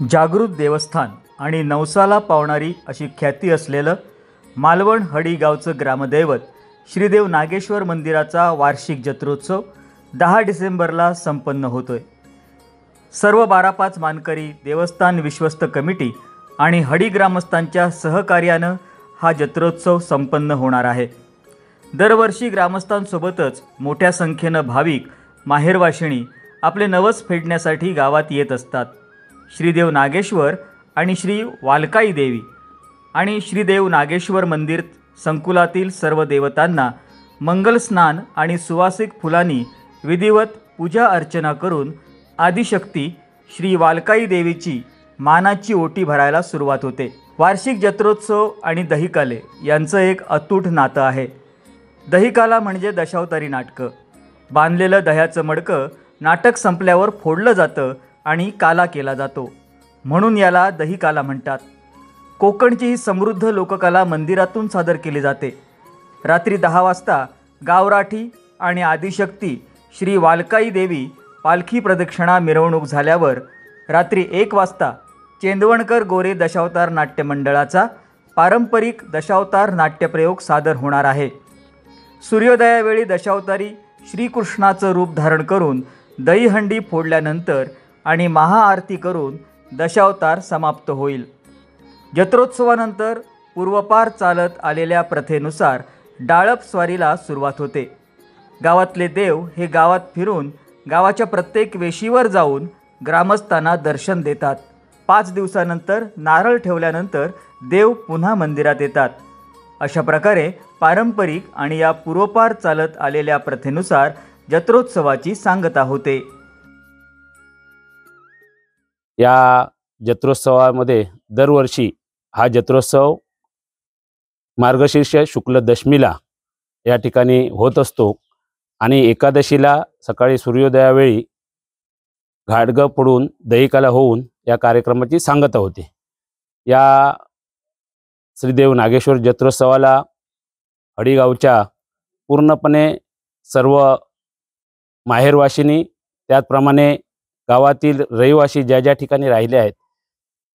जागृत देवस्थान आणि नवसाला पावणारी अशी ख्याती असलेलं मालवण हडी गावचं ग्रामदैवत श्रीदेव नागेश्वर मंदिराचा वार्षिक जत्रोत्सव 10 डिसेंबरला संपन्न होतोय। सर्व 12-5 मानकरी, देवस्थान विश्वस्त कमिटी आणि हडी ग्रामस्थांच्या सहकार्यानं हा जत्रोत्सव संपन्न होणार आहे। दरवर्षी ग्रामस्थांसोबतच मोठ्या संख्येनं भाविक माहेरवाशिणी आपले नवस फेडण्यासाठी गावात येत असतात। श्रीदेव नागेश्वर आणि श्री वालकाई देवी आणि श्रीदेव नागेश्वर मंदिर संकुलातील सर्व देवतांना मंगल स्नान आणि सुवासिक फुलांनी विधिवत पूजा अर्चना करून आदिशक्ती श्री वालकाई देवीची मानाची ओटी भरायला सुरुवात होते। वार्षिक जत्रोत्सव आणि दहीकाले यांचं एक अतूट नातं आहे। दहीकाला म्हणजे दशावतारी नाटकं। बांधलेलं दह्याचं मडकं नाटक संपल्यावर फोडलं जातं आणि काला केला जातो, म्हणून याला दहीकाला म्हणतात। कोकणची ही समृद्ध लोककला मंदिरातून सादर केली जाते। रात्री 10 वाजता गावराठी आणि आदिशक्ती श्री वालकाई देवी पालखी प्रदक्षिणा मिरवणूक झाल्यावर रात्री 1 वाजता चेंदवणकर गोरे दशावतार नाट्य मंडळाचा पारंपरिक दशावतार नाट्यप्रयोग सादर होणार आहे। सूर्योदयावेळी दशावतारी श्रीकृष्णाचं रूप धारण करून दहीहंडी फोडल्यानंतर आणि महाआरती करून दशावतार समाप्त होईल। जत्रोत्सवानंतर पूर्वपार चालत आलेल्या प्रथेनुसार डाळप स्वारीला सुरुवात होते। गावातले देव हे गावात फिरून गावाच्या प्रत्येक वेशीवर जाऊन ग्रामस्थांना दर्शन देतात। 5 दिवसानंतर नारळ ठेवल्यानंतर देव पुन्हा मंदिरात येतात। अशा प्रकारे पारंपरिक आणि या पूर्वपार चालत आलेल्या प्रथेनुसार जत्रोत्सवाची सांगता होते। या जत्रोत्सवामध्ये दरवर्षी हा जत्रोत्सव मार्गशीर्ष शुक्ल दशमीला या ठिकाणी होत असतो आणि एकादशीला सकाळी सूर्योदयावेळी घाटगं पडून दहीकाला होऊन या कार्यक्रमाची सांगता होते। या श्रीदेव नागेश्वर जत्रोत्सवाला हडीगावच्या पूर्णपणे सर्व माहेरवाशिनी, त्याचप्रमाणे गावातील रहिवासी ज्या ज्या ठिकाणी राहिले आहेत,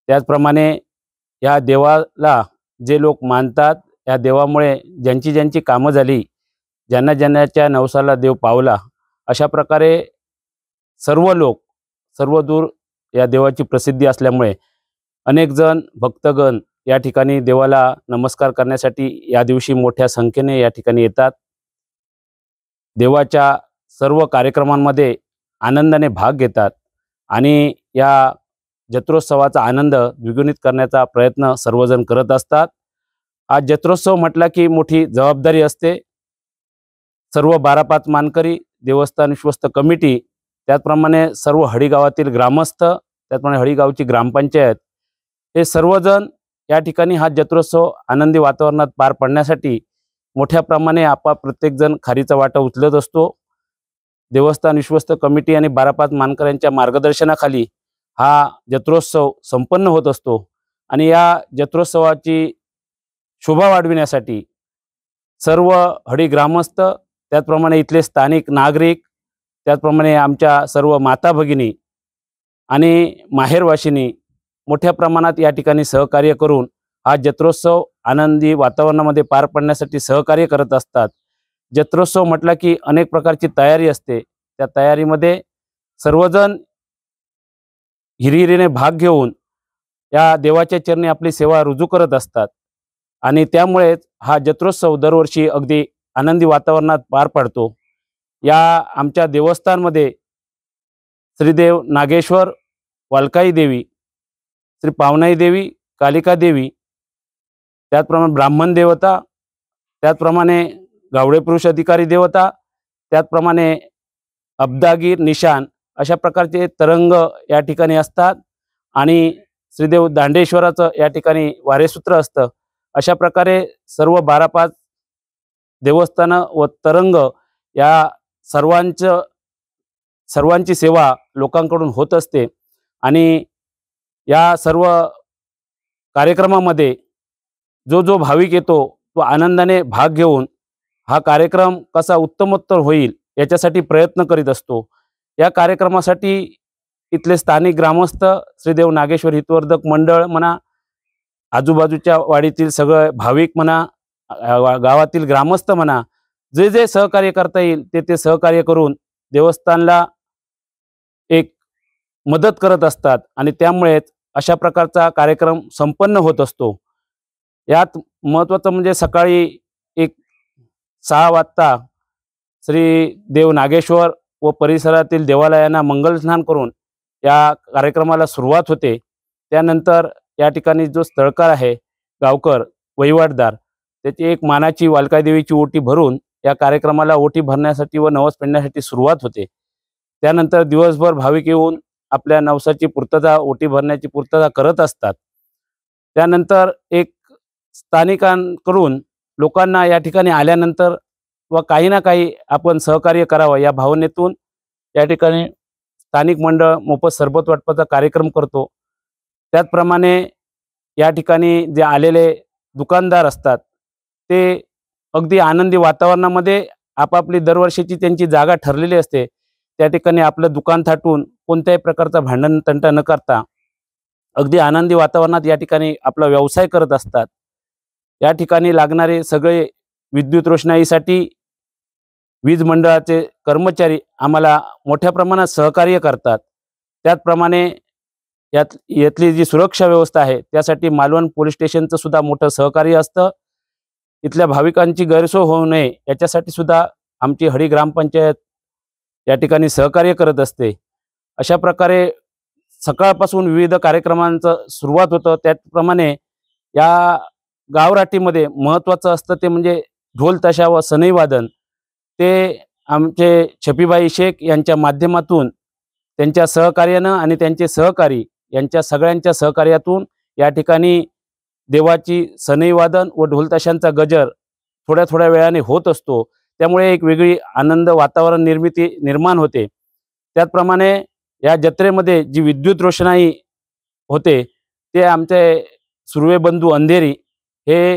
त्याचप्रमाणे या देवाला जे लोक मानतात, या देवामुळे ज्यांची ज्यांची कामं झाली, ज्यांना ज्यांच्या नवसाला देव पावला, अशा प्रकारे सर्व लोक सर्वदूर या देवाची प्रसिद्धी असल्यामुळे अनेक जण भक्तगण या ठिकाणी देवाला नमस्कार करण्यासाठी या दिवशी मोठ्या संख्येने या ठिकाणी येतात। देवाच्या सर्व कार्यक्रमांमध्ये आनंदाने भाग घेतात आणि या जत्रोत्सवाचा आनंद द्विगुणित करण्याचा प्रयत्न सर्वजण करत असतात। हा जत्रोत्सव म्हटला की मोठी जबाबदारी असते। सर्व 12-5 मानकरी, देवस्थान विश्वस्त कमिटी, त्याचप्रमाणे सर्व हडीगावातील ग्रामस्थ, त्याचप्रमाणे हडीगावची ग्रामपंचायत, हे सर्वजण या ठिकाणी हा जत्रोत्सव आनंदी वातावरणात पार पाडण्यासाठी मोठ्या प्रमाणे प्रत्येकजण खारीचा वाटा उचलत असतो। देवस्थान विश्वस्त कमिटी आणि 12-5 मानकऱ्यांच्या मार्गदर्शनाखाली हा जत्रोत्सव संपन्न होत असतो आणि या जत्रोत्सवाची शोभा वाढविण्यासाठी सर्व हडी ग्रामस्थ, त्याचप्रमाणे इथले स्थानिक नागरिक, त्याचप्रमाणे आमच्या सर्व माता भगिनी आणि माहेरवाशिनी मोठ्या प्रमाणात या ठिकाणी सहकार्य करून हा जत्रोत्सव आनंदी वातावरणामध्ये पार पाडण्यासाठी सहकार्य करत असतात। जत्रोत्सव म्हटला की अनेक प्रकारची तयारी असते। त्या तयारीमध्ये सर्वजण हिरिरीने भाग घेऊन या देवाच्या चरणी आपली सेवा रुजू करत असतात आणि त्यामुळेच हा जत्रोत्सव दरवर्षी अगदी आनंदी वातावरणात पार पडतो। या आमच्या देवस्थानमध्ये श्रीदेव नागेश्वर, वालकाई देवी, श्री पावनाई देवी, कालिका देवी, त्याचप्रमाणे ब्राह्मण देवता, त्याचप्रमाणे गावडे पुरुष अधिकारी देवता, त्याचप्रमाणे अब्दागीर, निशान, अशा प्रकारचे तरंग या ठिकाणी असतात आणि श्रीदेव दांडेश्वराचं या ठिकाणी वारेसूत्र असतं। अशा प्रकारे सर्व 12-5 देवस्थानं व तरंग या सर्वांची सेवा लोकांकडून होत असते आणि या सर्व कार्यक्रमामध्ये जो भाविक येतो तो आनंदाने भाग घेऊन हा कार्यक्रम कसा उत्तमोत्तर होईल याच्यासाठी प्रयत्न करीत असतो। या कार्यक्रमासाठी इथले स्थानिक ग्रामस्थ, श्रीदेव नागेश्वर हितवर्धक मंडळ म्हणा, आजूबाजूच्या वाडीतील सगळे भाविक म्हणा, गावातील ग्रामस्थ म्हणा, जे जे सहकार्य करता येईल ते सहकार्य करून देवस्थानला एक मदत करत असतात आणि त्यामुळेच अशा प्रकारचा कार्यक्रम संपन्न होत असतो। यात महत्त्वाचं म्हणजे सकाळी एक 6 वाजता श्री देव नागेश्वर व परिसरातील देवालयांना मंगलस्नान करून या कार्यक्रमाला सुरुवात होते। त्यानंतर या ठिकाणी जो स्थळकार आहे, गावकर वहिवाटदार, त्याची एक मानाची वालका देवीची ओटी भरून या कार्यक्रमाला ओटी भरण्यासाठी व नवस पेंडण्यासाठी सुरुवात होते। त्यानंतर दिवसभर भाविक येऊन आपल्या नवसाची पूर्तता, ओटी भरण्याची पूर्तता करत असतात। त्यानंतर एक स्थानिकांकडून लोकांना या ठिकाणी आल्यानंतर व काही ना काही आपण सहकार्य करावं या भावनेतून या ठिकाणी स्थानिक मंडळ मोफत सरबत वाटपाचा कार्यक्रम करतो। त्याचप्रमाणे या ठिकाणी जे आलेले दुकानदार असतात ते अगदी आनंदी वातावरणामध्ये आपापली दरवर्षीची त्यांची जागा ठरलेली असते, त्या ठिकाणी आपलं दुकान थाटून कोणत्याही प्रकारचा भांडण तंटा न करता अगदी आनंदी वातावरणात या ठिकाणी आपला व्यवसाय करत असतात। या ठिकाणी लागणारे सगळे विद्युत रोषणाईसाठी वीज मंडळाचे कर्मचारी आम्हाला मोठ्या प्रमाणात सहकार्य करतात। त्याचप्रमाणे यातली जी सुरक्षा व्यवस्था आहे त्यासाठी मालवण पोलीस स्टेशनचं सुद्धा मोठं सहकार्य असतं। इथल्या भाविकांची गैरसोय होऊ नये याच्यासाठी सुद्धा आमची हडी ग्रामपंचायत या ठिकाणी सहकार्य करत असते। अशा प्रकारे सकाळपासून विविध कार्यक्रमांचं सुरुवात होतं। त्याचप्रमाणे या गावराटीमध्ये महत्त्वाचं असतं ते म्हणजे ढोल ताशा व सनई वादन। ते आमचे छपीबाई शेख यांच्या माध्यमातून, त्यांच्या सहकार्यानं आणि त्यांचे सहकारी यांच्या सगळ्यांच्या सहकार्यातून या ठिकाणी देवाची सनई वादन व ढोल ताशांचा गजर थोड्या थोड्या वेळाने होत असतो। त्यामुळे एक वेगळी आनंद वातावरण निर्माण होते। त्याचप्रमाणे या जत्रेमध्ये जी विद्युत रोषणाई होते ते आमचे सुर्वे बंधू अंधेरी हे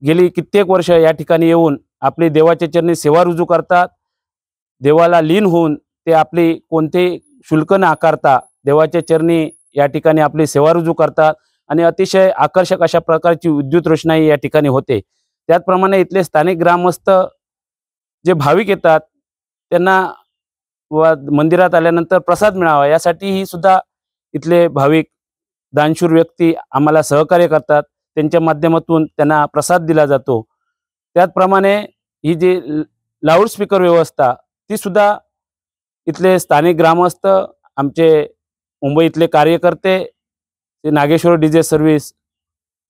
गेली कित्येक वर्ष या ठिकाणी येऊन आपली देवाच्या चरणी सेवा रुजू करतात। देवाला लीन होऊन ते आपली कोणतेही शुल्क न आकारता देवाच्या चरणी या ठिकाणी आपली सेवा रुजू करतात आणि अतिशय आकर्षक अशा प्रकारची विद्युत रोषणाई या ठिकाणी होते। त्याचप्रमाणे इथले स्थानिक ग्रामस्थ जे भाविक येतात त्यांना मंदिरात आल्यानंतर प्रसाद मिळावा यासाठीही सुद्धा इथले भाविक दानशूर व्यक्ती आम्हाला सहकार्य करतात। त्यांच्या माध्यमातून त्यांना प्रसाद दिला जातो। त्याचप्रमाणे ही जी लाऊडस्पीकर व्यवस्था ती सुद्धा इथले स्थानिक ग्रामस्थ, आमचे मुंबईतले कार्यकर्ते, ते नागेश्वर डीजे सर्व्हिस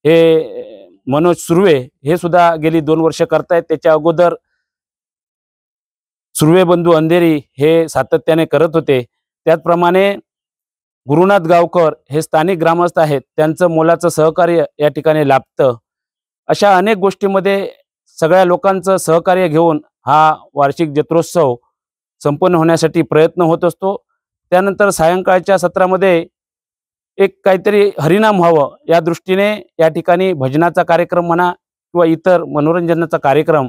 हे मनोज सुर्वे हे सुद्धा गेली 2 वर्ष करतायत। त्याच्या अगोदर सुर्वे बंधू अंधेरी हे सातत्याने करत होते। त्याचप्रमाणे गुरुनाथ गावकर हे स्थानिक ग्रामस्थ आहेत, त्यांचं मोलाचं सहकार्य या ठिकाणी लाभतं। अशा अनेक गोष्टींमध्ये सगळ्या लोकांचं सहकार्य घेऊन हा वार्षिक जत्रोत्सव संपन्न होण्यासाठी प्रयत्न होत असतो। त्यानंतर सायंकाळच्या सत्रामध्ये एक काहीतरी हरिनाम व्हावं या दृष्टीने या ठिकाणी भजनाचा कार्यक्रम म्हणा किंवा इतर मनोरंजनाचा कार्यक्रम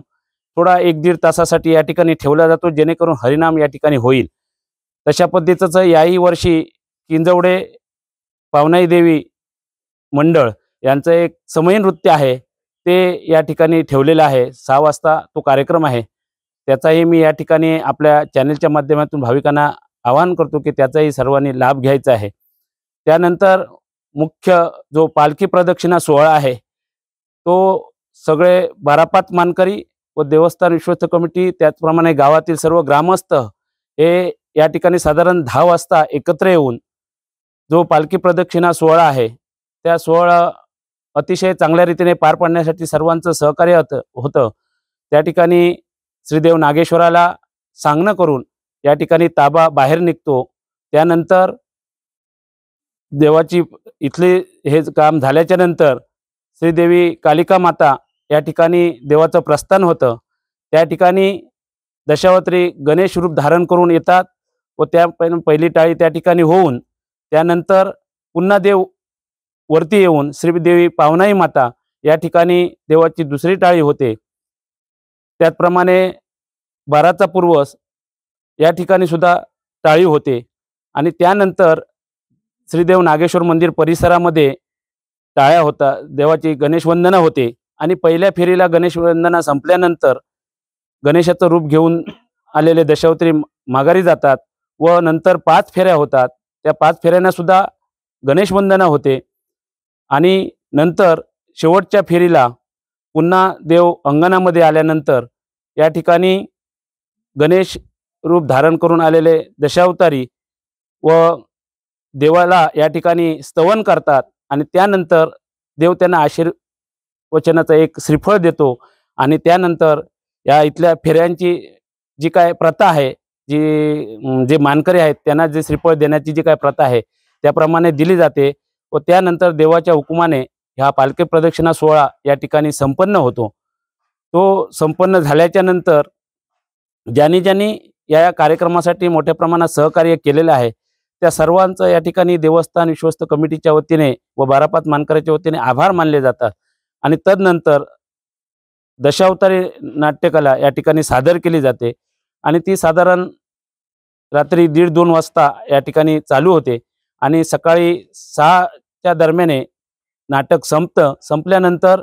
थोडा 1-1.5 तासासाठी या ठिकाणी ठेवला जातो, जेणेकरून हरिनाम या ठिकाणी होईल। तशा पद्धतीचं याही वर्षी किंजवडे पावनाई देवी मंडळ यांचं एक समयी नृत्य आहे ते या ठिकाणी ठेवलेलं आहे। 6 वाजता तो कार्यक्रम आहे। त्याचाही मी या ठिकाणी आपल्या चॅनलच्या माध्यमातून भाविकांना आवाहन करतो की त्याचाही सर्वांनी लाभ घ्यायचा आहे। त्यानंतर मुख्य जो पालखी प्रदक्षिणा सोहळा आहे तो सगळे बारापात मानकरी व देवस्थान विश्वस्त कमिटी, त्याचप्रमाणे गावातील सर्व ग्रामस्थ हे या ठिकाणी साधारण 10 वाजता एकत्र येऊन जो पालखी प्रदक्षिणा सोहळा आहे त्या सोहळा अतिशय चांगल्या रीतीने पार पाडण्यासाठी सर्वांचं सहकार्य होतं। त्या ठिकाणी श्रीदेव नागेश्वराला सांगणं करून या ठिकाणी ताबा बाहेर निघतो। त्यानंतर देवाची इथले हे काम झाल्याच्या नंतर श्रीदेवी कालिका माता या ठिकाणी देवाचं प्रस्थान होतं। त्या ठिकाणी दशावतारी गणेश रूप धारण करून येतात व त्या पहिली टाळी त्या ठिकाणी होऊन त्यानंतर पुन्हा देव वरती येऊन श्रीदेवी पावनाई माता या ठिकाणी देवाची दुसरी टाळी होते। त्याचप्रमाणे 12चा पूर्वस या ठिकाणी सुद्धा टाळी होते आणि त्यानंतर श्रीदेव नागेश्वर मंदिर परिसरामध्ये टाळ्या होता, देवाची गणेश वंदना होते आणि पहिल्या फेरीला गणेश वंदना संपल्यानंतर गणेशाचं रूप घेऊन आलेले दशावतारी माघारी जातात व नंतर 5 फेऱ्या होतात. त्या 5 फेऱ्यांना सुद्धा गणेश वंदना होते आणि नंतर शेवटच्या फेरीला पुन्हा देव अंगणामध्ये आल्यानंतर या ठिकाणी गणेश रूप धारण करून आलेले दशावतारी व देवाला या ठिकाणी स्तवन करतात आणि त्यानंतर देव त्यांना आशीर्वचनाचा एक श्रीफळ देतो आणि त्यानंतर या इथल्या फेऱ्यांची जी काय प्रथा आहे, जे मानकरी आहेत त्यांना जे श्रीफळ देण्याची जी काय प्रथा आहे त्याप्रमाणे दिली जाते व त्यानंतर देवाच्या हुकुमाने ह्या पालखी प्रदक्षिणा सोहळा या ठिकाणी संपन्न होतो. तो संपन्न झाल्याच्या नंतर ज्यांनी या कार्यक्रमासाठी मोठ्या प्रमाणात सहकार्य केलेलं आहे त्या सर्वांचं या ठिकाणी देवस्थान विश्वस्त कमिटीच्या वतीने व बारापात मानकऱ्याच्या वतीने आभार मानले जातात आणि तदनंतर दशावतारी नाट्यकला या ठिकाणी सादर केली जाते आणि ती साधारण रात्री 1:30-2 वाजता या ठिकाणी चालू होते आणि सकाळी 6च्या दरम्याने नाटक संपल्यानंतर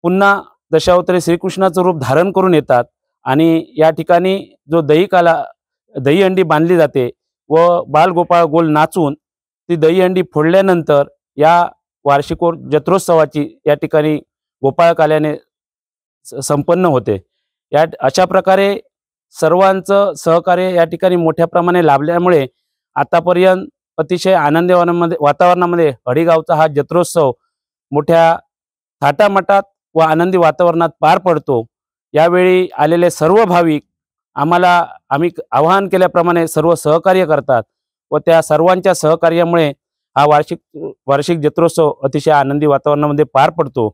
पुन्हा दशावतारी श्रीकृष्णाचं रूप धारण करून येतात आणि या ठिकाणी जो दहीहंडी बांधली जाते व बालगोपाळ गोल नाचून ती दहीहंडी फोडल्यानंतर या वार्षिक जत्रोत्सवाची या ठिकाणी गोपाळकाल्याने संपन्न होते. अशा प्रकारे सर्वांचं सहकार्य या ठिकाणी मोठ्या प्रमाणे लाभल्यामुळे आतापर्यंत अतिशय आनंदी वातावरणामध्ये हडीगावचा हा जत्रोत्सव मोठ्या थाटामाटात व आनंदी वातावरणात पार पडतो. यावेळी आलेले सर्व भाविक आम्ही आवाहन केल्याप्रमाणे सर्व सहकार्य करतात व त्या सर्वांच्या सहकार्यामुळे हा वार्षिक जत्रोत्सव अतिशय आनंदी वातावरणामध्ये पार पडतो.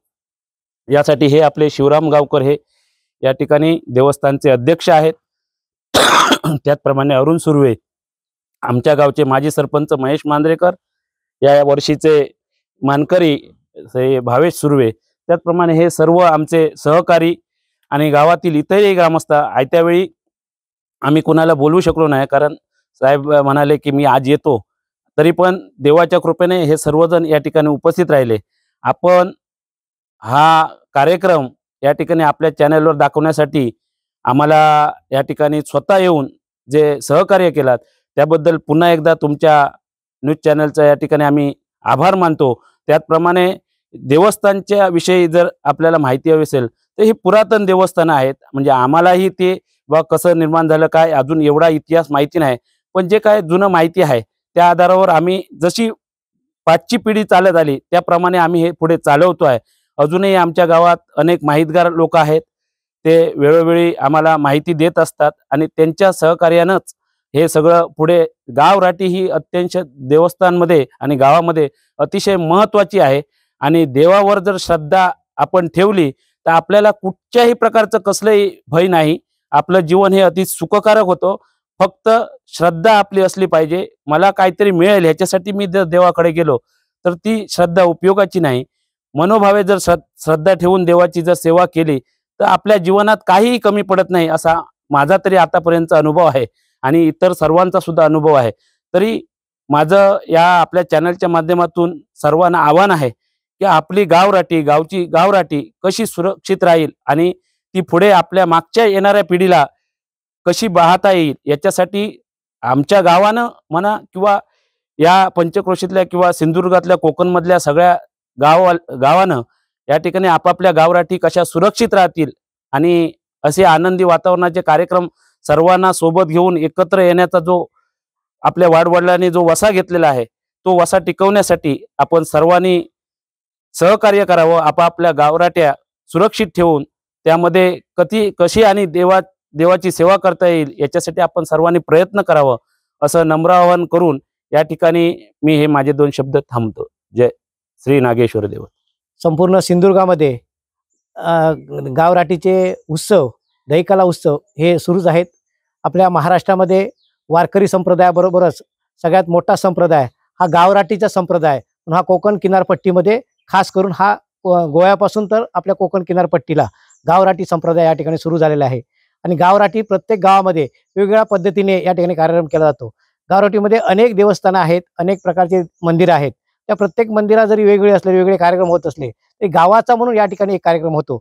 यासाठी हे आपले शिवराम गावकर हे या ठिकाणी देवस्थानचे अध्यक्ष आहेत. त्याचप्रमाणे अरुण सुर्वे, आमच्या गावचे माजी सरपंच महेश मांजरेकर, या वर्षीचे मानकरी भावेश सुर्वे, त्याचप्रमाणे हे सर्व आमचे सहकारी आणि गावातील इतरही ग्रामस्थ. आयत्यावेळी आम्ही कुणाला बोलवू शकलो नाही कारण साहेब म्हणाले की मी आज येतो, तरी पण देवाच्या कृपेने हे सर्वजण या ठिकाणी उपस्थित राहिले. आपण हा कार्यक्रम या ठिकाणी आपल्या चॅनलवर दाखवण्यासाठी आम्हाला या ठिकाणी स्वतः येऊन जे सहकार्य केलात त्याबद्दल पुन्हा एकदा तुमच्या न्यूज चॅनलचा या ठिकाणी आम्ही आभार मानतो. त्याचप्रमाणे देवस्थानच्या विषयी जर आपल्याला माहिती हवी असेल तर ही पुरातन देवस्थानं आहेत, म्हणजे आम्हालाही ते कसं निर्माण झालं काय अजून एवढा इतिहास माहिती नाही, पण जे काय जुनं माहिती आहे त्या आधारावर आम्ही जशी 5ची पिढी चालत आली त्याप्रमाणे आम्ही हे पुढे चालवतो आहे. अजूनही आमच्या गावात अनेक माहितगार लोक आहेत, ते वेळोवेळी आम्हाला माहिती देत असतात आणि त्यांच्या सहकार्यानंच हे सगळं पुढे गावराटी ही अत्यंत देवस्थानमध्ये आणि गावामध्ये अतिशय महत्त्वाची आहे आणि देवावर जर श्रद्धा आपण ठेवली तर आपल्याला कुठच्याही प्रकारचं कसलंही भय नाही. आपलं जीवन हे अति सुखकारक होतं. फक्त श्रद्धा आपली असली पाहिजे. मला काहीतरी मिळेल ह्याच्यासाठी मी जर देवाकडे गेलो तर ती श्रद्धा उपयोगाची नाही. मनोभावे जर श्रद्धा ठेवून देवाची जर सेवा केली तर आपल्या जीवनात काहीही कमी पडत नाही, असा माझा तरी आतापर्यंतचा अनुभव आहे आणि इतर सर्वांचा सुद्धा अनुभव आहे. तरी माझं या आपल्या चॅनलच्या माध्यमातून सर्वांना आव्हान आहे की आपली गावची गावराटी कशी सुरक्षित राहील आणि ती पुढे आपल्या मागच्या येणाऱ्या पिढीला कशी पाहता येईल याच्यासाठी आमच्या गावानं म्हणा किंवा या पंचक्रोशीतल्या किंवा सिंधुदुर्गातल्या कोकणमधल्या सगळ्या गावानं या ठिकाणी आपापल्या गावराटी कशा सुरक्षित राहतील आणि असे आनंदी वातावरणाचे कार्यक्रम सर्वांना सोबत घेऊन एकत्र येण्याचा जो आपल्या वाडवडिलांनी जो वसा घेतलेला आहे तो वसा टिकवण्यासाठी आपण सर्वांनी सहकार्य करावं. आपापल्या गावराट्या सुरक्षित ठेवून त्यामध्ये कशी आणि देवाची सेवा करता येईल याच्यासाठी आपण सर्वांनी प्रयत्न करावं असं नम्र आवाहन करून या ठिकाणी मी हे माझे 2 शब्द थांबतो. जय श्री नागेश्वर देव. संपूर्ण सिंधुदुर्गामध्ये गावराटीचे उत्सव, दहीकाला उत्सव हे सुरूच आहेत. आपल्या महाराष्ट्रामध्ये वारकरी संप्रदायाबरोबरच सगळ्यात मोठा संप्रदाय हा गावराटीचा संप्रदाय. हा कोकण किनारपट्टीमध्ये खास करून हा गोव्यापासून तर आपल्या कोकण किनारपट्टीला गावराटी संप्रदाय या ठिकाणी सुरू झालेला आहे आणि गावराटी प्रत्येक गावामध्ये वेगवेगळ्या पद्धतीने या ठिकाणी कार्यक्रम केला जातो. गावराटीमध्ये अनेक देवस्थानं आहेत, अनेक प्रकारचे मंदिरं आहेत. त्या प्रत्येक मंदिरात जरी वेगवेगळे असले, वेगवेगळे कार्यक्रम होत असले, ते गावाचा म्हणून या ठिकाणी एक कार्यक्रम होतो.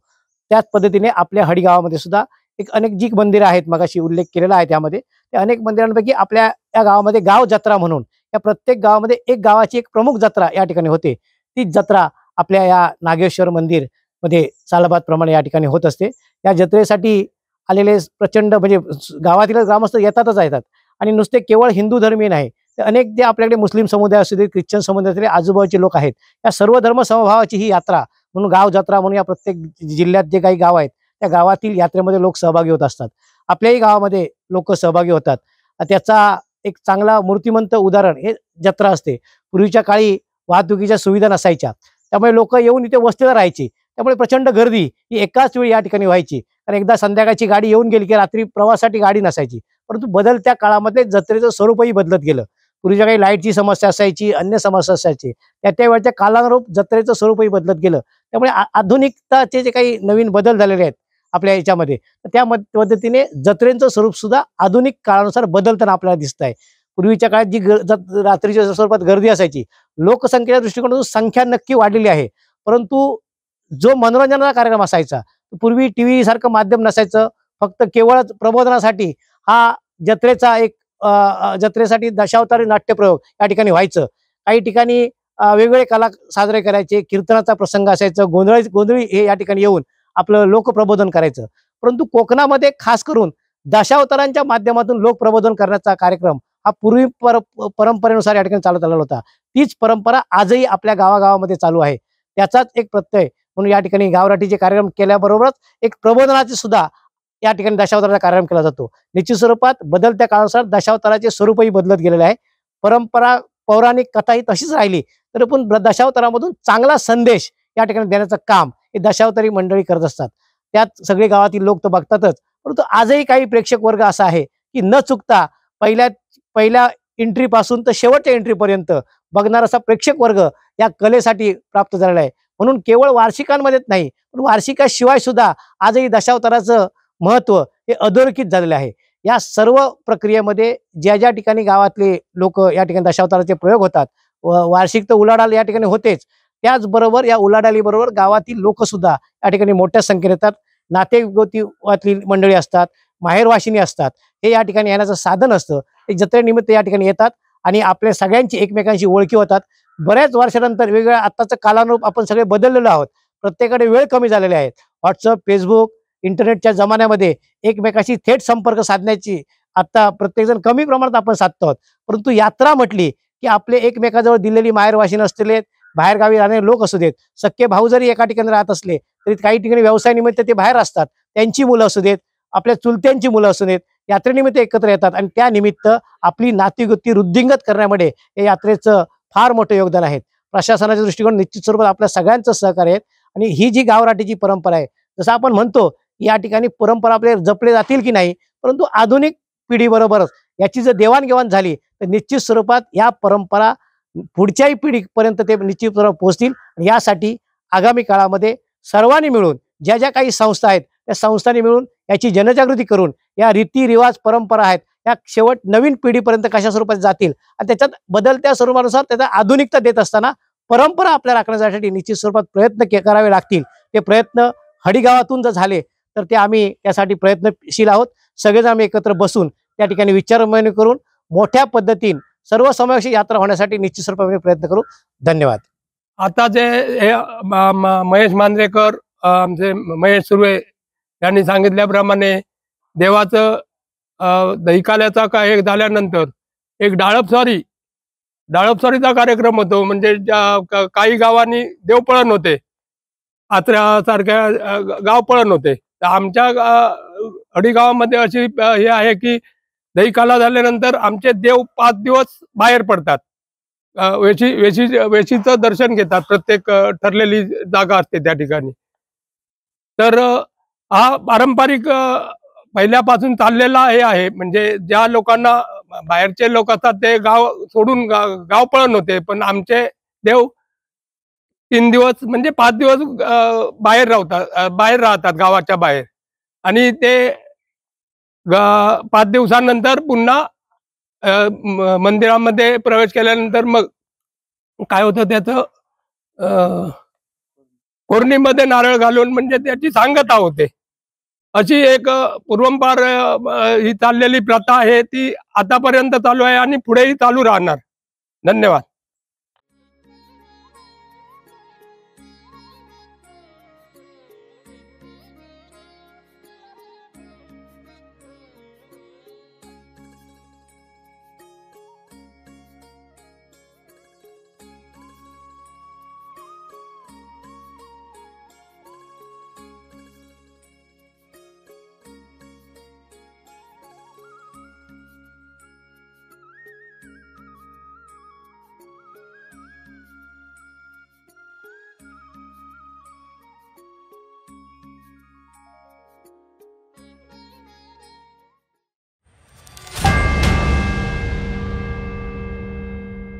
त्याच पद्धतीने आपल्या हडी गावामध्ये सुद्धा एक अनेक जी मंदिरं आहेत, मगाशी उल्लेख केलेला आहे त्यामध्ये, त्या अनेक मंदिरांपैकी आपल्या या गावामध्ये गाव जत्रा म्हणून या प्रत्येक गावामध्ये एक गावाची एक प्रमुख जत्रा या ठिकाणी होते. ती जत्रा आपल्या या नागेश्वर मंदिर मध्ये सालाबादप्रमाणे या ठिकाणी होत असते. या जत्रेसाठी आलेले प्रचंड म्हणजे गावातील ग्रामस्थ येतात आणि नुसते केवळ हिंदू धर्मीय नाही, तर अनेक जे आपल्याकडे मुस्लिम समुदाय असू दे, ख्रिश्चन समुदाय असू दे, आजूबाजूचे लोक आहेत, या सर्व धर्म समभावाची ही यात्रा म्हणून गाव जत्रा म्हणून या प्रत्येक जिल्ह्यात जे काही गाव आहेत त्या गावातील यात्रेमध्ये लोक सहभागी होत असतात. आपल्याही गावामध्ये लोक सहभागी होतात. त्याचा एक चांगला मूर्तिमंत उदाहरण हे जत्रा असते. पूर्वीच्या काळी वाहतुकीच्या सुविधा नसायच्या, त्यामुळे लोक येऊन इथे वस्तीला राहायची. त्यामुळे प्रचंड गर्दी ही एकाच वेळी या ठिकाणी व्हायची. कारण एकदा संध्याकाळची गाडी येऊन गेली की रात्री प्रवासासाठी गाडी नसायची. परंतु बदलत्या काळामध्ये जत्रेचं स्वरूपही बदलत गेलं. पूर्वीच्या काही लाईटची समस्या असायची, अन्य समस्या असायची, त्या वेळच्या कालानुरूप जत्रेचं स्वरूपही बदलत गेलं. त्यामुळे आधुनिकताचे जे काही नवीन बदल झालेले आहेत आपल्या याच्यामध्ये, त्या पद्धतीने जत्रेचं स्वरूप सुद्धा आधुनिक काळानुसार बदलताना आपल्याला दिसत आहे. पूर्वीच्या काळात जी रात्रीच्या स्वरूपात गर्दी असायची, लोकसंख्येच्या दृष्टिकोनातून संख्या नक्की वाढलेली आहे, परंतु जो मनोरंजनाचा कार्यक्रम असायचा, पूर्वी टीव्ही सारखं माध्यम नसायचं, फक्त केवळ प्रबोधनासाठी हा जत्रेसाठी दशावतारी नाट्यप्रयोग या ठिकाणी व्हायचं. काही ठिकाणी वेगवेगळे कला साजरे करायचे, कीर्तनाचा प्रसंग असायचं, गोंधळी हे या ठिकाणी येऊन आपलं लोकप्रबोधन करायचं. परंतु कोकणामध्ये खास करून दशावतारांच्या माध्यमातून लोकप्रबोधन करण्याचा कार्यक्रम हा पूर्वी परंपरेनुसार या ठिकाणी चालत आलेला होता. तीच परंपरा आजही आपल्या गावागावामध्ये चालू आहे. त्याचाच एक प्रत्यय म्हणून या ठिकाणी गावराटीचे कार्यक्रम केल्याबरोबरच एक प्रबोधनाचे सुद्धा या ठिकाणी दशावताराचा कार्यक्रम केला जातो. निश्चित स्वरूपात बदलत्या काळानुसार दशावताराचे स्वरूपही बदलत गेलेले आहे. परंपरा पौराणिक कथा ही तशीच राहिली, तर पण दशावतारामधून चांगला संदेश या ठिकाणी देण्याचं काम हे दशावतारी मंडळी करत असतात. त्यात सगळे गावातील लोक तर बघतातच, परंतु आजही काही प्रेक्षक वर्ग असा आहे की न चुकता पहिल्या एंट्री पासून तर शेवटच्या एंट्री पर्यंत बघणारा असा प्रेक्षक वर्ग या कलेसाठी प्राप्त झालेला आहे. म्हणून केवळ वार्षिकांमध्येच नाही, पण वार्षिकाशिवाय सुद्धा आजही दशावताराचं महत्व हे अधोरेखित झालेलं आहे. या सर्व प्रक्रियेमध्ये ज्या ठिकाणी गावातले लोक या ठिकाणी दशावताराचे प्रयोग होतात, वार्षिक तर उलाढाल या ठिकाणी होतेच, त्याचबरोबर या उलाढाली बरोबर गावातील लोक सुद्धा या ठिकाणी मोठ्या संख्येने येतात. नातेगोतीवातली मंडळी असतात, माहेरवाशिनी असतात, हे या ठिकाणी येण्याचं साधन असतं. ते जत्रेनिमित्त या ठिकाणी येतात आणि आपल्या सगळ्यांची एकमेकांशी ओळखी होतात. बऱ्याच वर्षानंतर वेगवेगळ्या आताचं कालानुरूप आपण सगळे बदललेलो आहोत. प्रत्येकाकडे वेळ कमी झालेले आहेत. व्हॉट्सअप, फेसबुक, इंटरनेटच्या जमान्यामध्ये एकमेकाशी थेट संपर्क साधण्याची आता प्रत्येकजण कमी प्रमाणात आपण साधतो आहोत. परंतु यात्रा म्हटली की आपले एकमेकाजवळ दिलेली माहेरवाशीन असलेले बाहेरगावी राहणारे लोक असू देत, सख्खे भाऊ जरी एका ठिकाणी राहत असले तरी काही ठिकाणी व्यवसायानिमित्त ते बाहेर असतात, त्यांची मुलं असू देत, आपल्या चुलत्यांची मुलं असू देत, यात्रेनिमित्त एकत्र येतात आणि त्यानिमित्त आपली नातीगोती वृद्धिंगत करण्यामध्ये हे यात्रेचं फार मोठं योगदान आहे. प्रशासनाच्या दृष्टिकोन निश्चित स्वरूपात आपल्या सगळ्यांचं सहकार्य आहे. आणि ही जी गावराटीची परंपरा आहे, जसं आपण म्हणतो या ठिकाणी परंपरा आपले जपले जातील की नाही, परंतु आधुनिक पिढीबरोबरच याची जर देवाणघेवाण झाली तर निश्चित स्वरूपात या परंपरा पुढच्याही पिढीपर्यंत ते निश्चित स्वरूपात पोहोचतील. यासाठी आगामी काळामध्ये सर्वांनी मिळून ज्या काही संस्था आहेत त्या संस्थांनी मिळून याची जनजागृती करून या रीतिरिवाज परंपरा आहेत या शेवट नवीन पिढीपर्यंत कशा स्वरूपात जातील आणि त्याच्यात बदलत्या स्वरूपानुसार त्याचा आधुनिकता देत असताना परंपरा आपल्या राखण्यासाठी निश्चित स्वरूपात प्रयत्न करावे लागतील. ते प्रयत्न हडीगावातून जर झाले तर ते आम्ही त्यासाठी प्रयत्नशील आहोत. सगळेजण आम्ही एकत्र बसून त्या ठिकाणी विचारविनिमय करून मोठ्या पद्धतीने सर्वसमावेशक यात्रा होण्यासाठी निश्चित स्वरूपात प्रयत्न करू. धन्यवाद. आता जे महेश मांजरेकर, आमचे महेश सुर्वे यांनी सांगितल्याप्रमाणे देवाचं दहीकाल्याचा हे झाल्यानंतर एक डाळपसवारीचा कार्यक्रम होतो. म्हणजे काही गावांनी देवपळण होते, आचऱ्यासारख्या गावपळण होते. तर आमच्या हडी गावामध्ये अशी हे आहे की दहीकाला झाल्यानंतर आमचे देव 5 दिवस बाहेर पडतात, वेशीचं दर्शन घेतात. प्रत्येक ठरलेली जागा असते त्या ठिकाणी. तर हा पारंपरिक पहिल्यापासून चाललेला हे आहे. म्हणजे ज्या लोकांना बाहेरचे लोक असतात ते गाव सोडून गाव पळण होते, पण आमचे देव 3 दिवस म्हणजे 5 दिवस बाहेर राहतात गावाच्या बाहेर. आणि ते 5 दिवसानंतर पुन्हा मंदिरामध्ये प्रवेश केल्यानंतर मग काय होतं त्याचं कोरणीमध्ये नारळ घालून म्हणजे त्याची सांगता होते. अशी एक पूर्वंपार ही चाललेली प्रथा आहे, ती आतापर्यंत चालू आहे आणि पुढेही चालू राहणार. धन्यवाद.